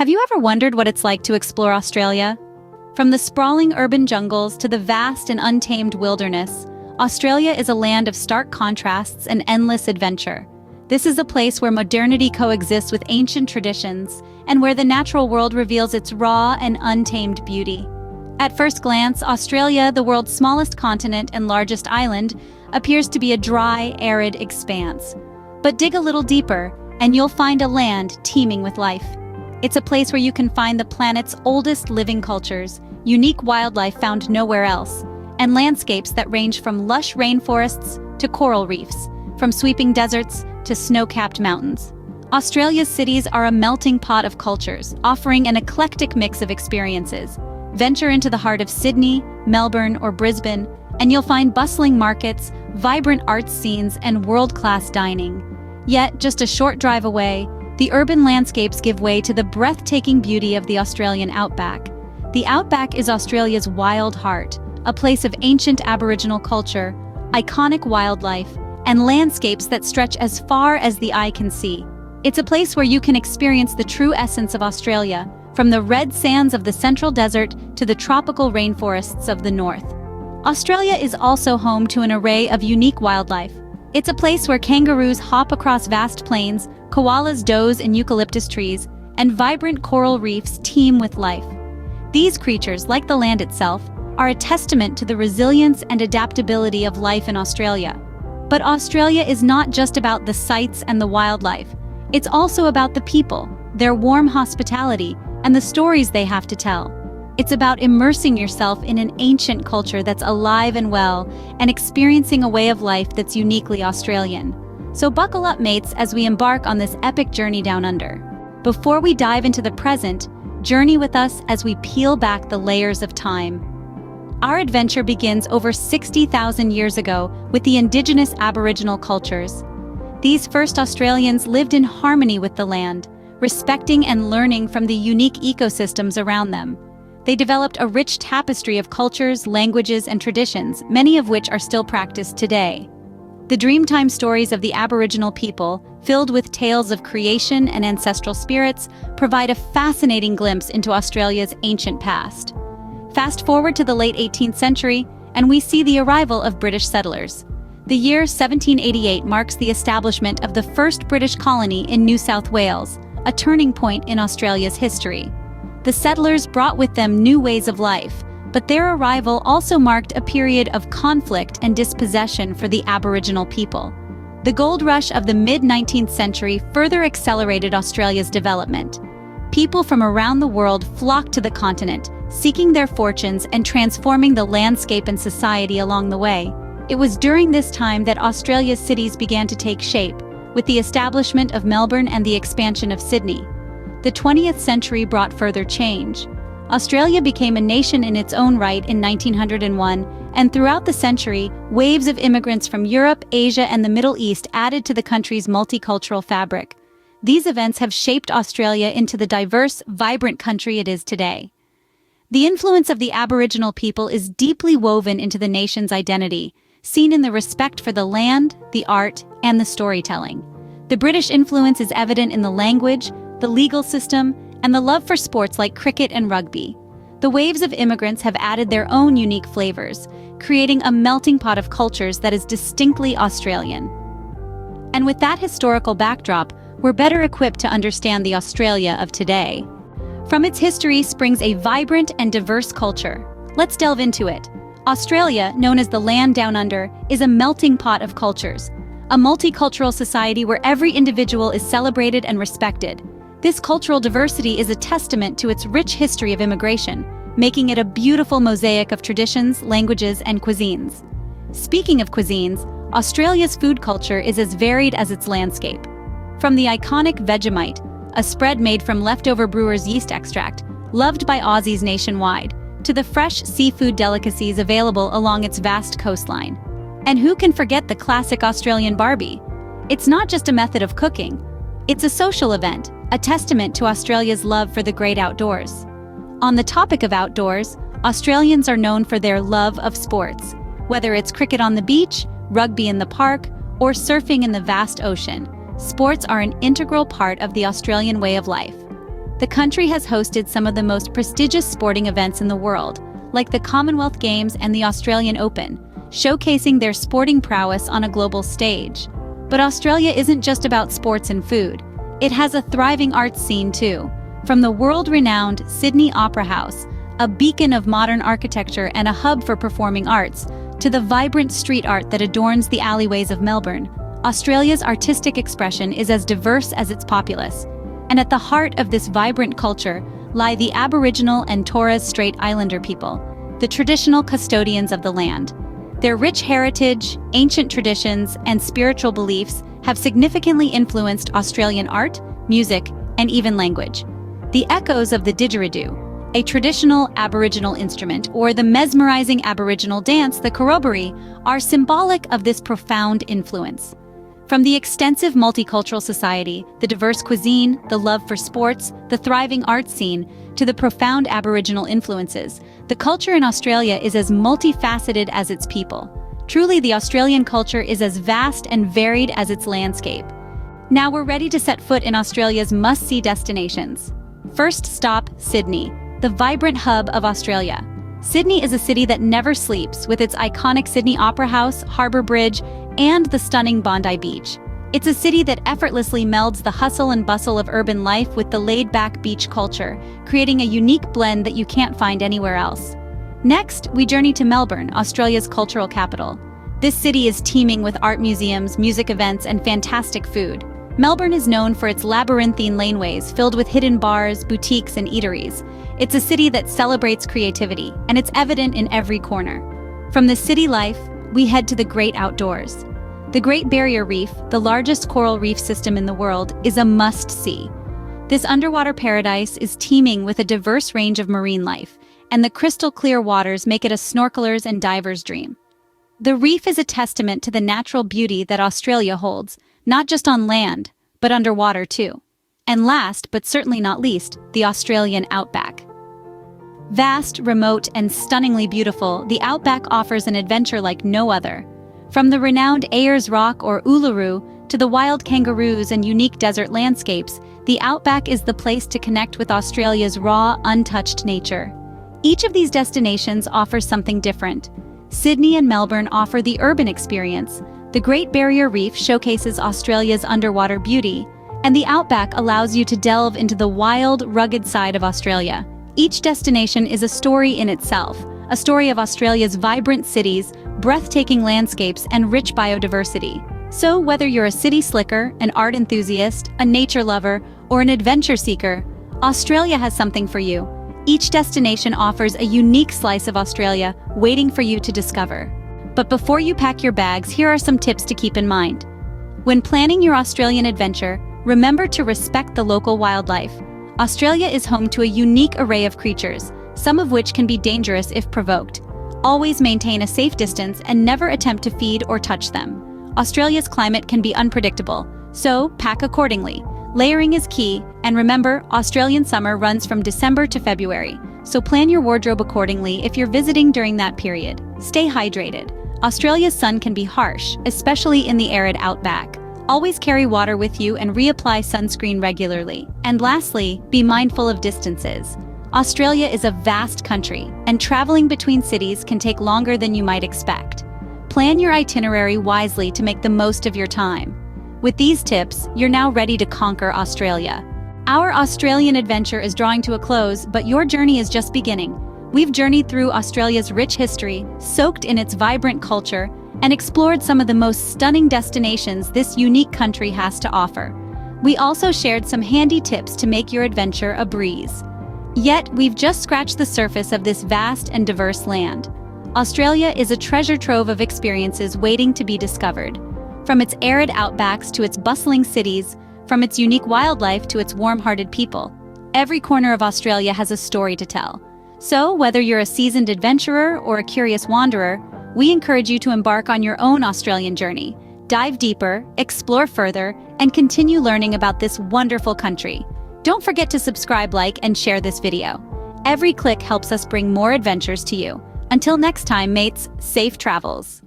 Have you ever wondered what it's like to explore Australia? From the sprawling urban jungles to the vast and untamed wilderness, Australia is a land of stark contrasts and endless adventure. This is a place where modernity coexists with ancient traditions, and where the natural world reveals its raw and untamed beauty. At first glance, Australia, the world's smallest continent and largest island, appears to be a dry, arid expanse. But dig a little deeper, and you'll find a land teeming with life. It's a place where you can find the planet's oldest living cultures, unique wildlife found nowhere else, and landscapes that range from lush rainforests to coral reefs, from sweeping deserts to snow-capped mountains. Australia's cities are a melting pot of cultures, offering an eclectic mix of experiences. Venture into the heart of Sydney, Melbourne, or Brisbane, and you'll find bustling markets, vibrant arts scenes, and world-class dining. Yet, just a short drive away, the urban landscapes give way to the breathtaking beauty of the Australian Outback. The Outback is Australia's wild heart, a place of ancient Aboriginal culture, iconic wildlife, and landscapes that stretch as far as the eye can see. It's a place where you can experience the true essence of Australia, from the red sands of the central desert to the tropical rainforests of the north. Australia is also home to an array of unique wildlife. It's a place where kangaroos hop across vast plains, koalas doze in eucalyptus trees, and vibrant coral reefs teem with life. These creatures, like the land itself, are a testament to the resilience and adaptability of life in Australia. But Australia is not just about the sights and the wildlife. It's also about the people, their warm hospitality, and the stories they have to tell. It's about immersing yourself in an ancient culture that's alive and well, and experiencing a way of life that's uniquely Australian. So buckle up, mates, as we embark on this epic journey down under. Before we dive into the present, journey with us as we peel back the layers of time. Our adventure begins over 60,000 years ago with the indigenous Aboriginal cultures. These first Australians lived in harmony with the land, respecting and learning from the unique ecosystems around them. They developed a rich tapestry of cultures, languages, and traditions, many of which are still practiced today. The Dreamtime stories of the Aboriginal people, filled with tales of creation and ancestral spirits, provide a fascinating glimpse into Australia's ancient past. Fast forward to the late 18th century, and we see the arrival of British settlers. The year 1788 marks the establishment of the first British colony in New South Wales, a turning point in Australia's history. The settlers brought with them new ways of life, but their arrival also marked a period of conflict and dispossession for the Aboriginal people. The gold rush of the mid-19th century further accelerated Australia's development. People from around the world flocked to the continent, seeking their fortunes and transforming the landscape and society along the way. It was during this time that Australia's cities began to take shape, with the establishment of Melbourne and the expansion of Sydney. The 20th century brought further change. Australia became a nation in its own right in 1901, and throughout the century, waves of immigrants from Europe, Asia, and the Middle East added to the country's multicultural fabric. These events have shaped Australia into the diverse, vibrant country it is today. The influence of the Aboriginal people is deeply woven into the nation's identity, seen in the respect for the land, the art, and the storytelling. The British influence is evident in the language, the legal system, and the love for sports like cricket and rugby. The waves of immigrants have added their own unique flavors, creating a melting pot of cultures that is distinctly Australian. And with that historical backdrop, we're better equipped to understand the Australia of today. From its history springs a vibrant and diverse culture. Let's delve into it. Australia, known as the Land Down Under, is a melting pot of cultures, a multicultural society where every individual is celebrated and respected. This cultural diversity is a testament to its rich history of immigration, making it a beautiful mosaic of traditions, languages, and cuisines. Speaking of cuisines, Australia's food culture is as varied as its landscape. From the iconic Vegemite, a spread made from leftover brewer's yeast extract, loved by Aussies nationwide, to the fresh seafood delicacies available along its vast coastline. And who can forget the classic Australian barbie? It's not just a method of cooking. It's a social event, a testament to Australia's love for the great outdoors. On the topic of outdoors, Australians are known for their love of sports. Whether it's cricket on the beach, rugby in the park, or surfing in the vast ocean, sports are an integral part of the Australian way of life. The country has hosted some of the most prestigious sporting events in the world, like the Commonwealth Games and the Australian Open, showcasing their sporting prowess on a global stage. But Australia isn't just about sports and food. It has a thriving arts scene too. From the world-renowned Sydney Opera House, a beacon of modern architecture and a hub for performing arts, to the vibrant street art that adorns the alleyways of Melbourne, Australia's artistic expression is as diverse as its populace. And at the heart of this vibrant culture lie the Aboriginal and Torres Strait Islander people, the traditional custodians of the land. Their rich heritage, ancient traditions, and spiritual beliefs have significantly influenced Australian art, music, and even language. The echoes of the didgeridoo, a traditional Aboriginal instrument, or the mesmerizing Aboriginal dance, the corroboree, are symbolic of this profound influence. From the extensive multicultural society, the diverse cuisine, the love for sports, the thriving art scene, to the profound Aboriginal influences, the culture in Australia is as multifaceted as its people. Truly, the Australian culture is as vast and varied as its landscape. Now we're ready to set foot in Australia's must-see destinations. First stop, Sydney, the vibrant hub of Australia. Sydney is a city that never sleeps, with its iconic Sydney Opera House, Harbour Bridge, and the stunning Bondi Beach. It's a city that effortlessly melds the hustle and bustle of urban life with the laid-back beach culture, creating a unique blend that you can't find anywhere else. Next, we journey to Melbourne, Australia's cultural capital. This city is teeming with art museums, music events, and fantastic food. Melbourne is known for its labyrinthine laneways filled with hidden bars, boutiques, and eateries. It's a city that celebrates creativity, and it's evident in every corner. From the city life, we head to the great outdoors. The Great Barrier Reef, the largest coral reef system in the world, is a must-see. This underwater paradise is teeming with a diverse range of marine life, and the crystal-clear waters make it a snorkeler's and diver's dream. The reef is a testament to the natural beauty that Australia holds, not just on land, but underwater too. And last, but certainly not least, the Australian Outback. Vast, remote, and stunningly beautiful, the Outback offers an adventure like no other. From the renowned Ayers Rock or Uluru to the wild kangaroos and unique desert landscapes, the Outback is the place to connect with Australia's raw, untouched nature. Each of these destinations offers something different. Sydney and Melbourne offer the urban experience. The Great Barrier Reef showcases Australia's underwater beauty, and the Outback allows you to delve into the wild, rugged side of Australia. Each destination is a story in itself, a story of Australia's vibrant cities, breathtaking landscapes, and rich biodiversity. So whether you're a city slicker, an art enthusiast, a nature lover, or an adventure seeker, Australia has something for you. Each destination offers a unique slice of Australia waiting for you to discover. But before you pack your bags, here are some tips to keep in mind. When planning your Australian adventure, remember to respect the local wildlife. Australia is home to a unique array of creatures, some of which can be dangerous if provoked. Always maintain a safe distance and never attempt to feed or touch them. Australia's climate can be unpredictable, so pack accordingly. Layering is key, and remember, Australian summer runs from December to February, so plan your wardrobe accordingly if you're visiting during that period. Stay hydrated. Australia's sun can be harsh, especially in the arid outback. Always carry water with you and reapply sunscreen regularly. And lastly, be mindful of distances. Australia is a vast country, and traveling between cities can take longer than you might expect. Plan your itinerary wisely to make the most of your time. With these tips, you're now ready to conquer Australia. Our Australian adventure is drawing to a close, but your journey is just beginning. We've journeyed through Australia's rich history, soaked in its vibrant culture, and explored some of the most stunning destinations this unique country has to offer. We also shared some handy tips to make your adventure a breeze. Yet, we've just scratched the surface of this vast and diverse land. Australia is a treasure trove of experiences waiting to be discovered. From its arid outbacks to its bustling cities, from its unique wildlife to its warm-hearted people, every corner of Australia has a story to tell. So, whether you're a seasoned adventurer or a curious wanderer, we encourage you to embark on your own Australian journey. Dive deeper, explore further, and continue learning about this wonderful country. Don't forget to subscribe, like, and share this video. Every click helps us bring more adventures to you. Until next time, mates, safe travels.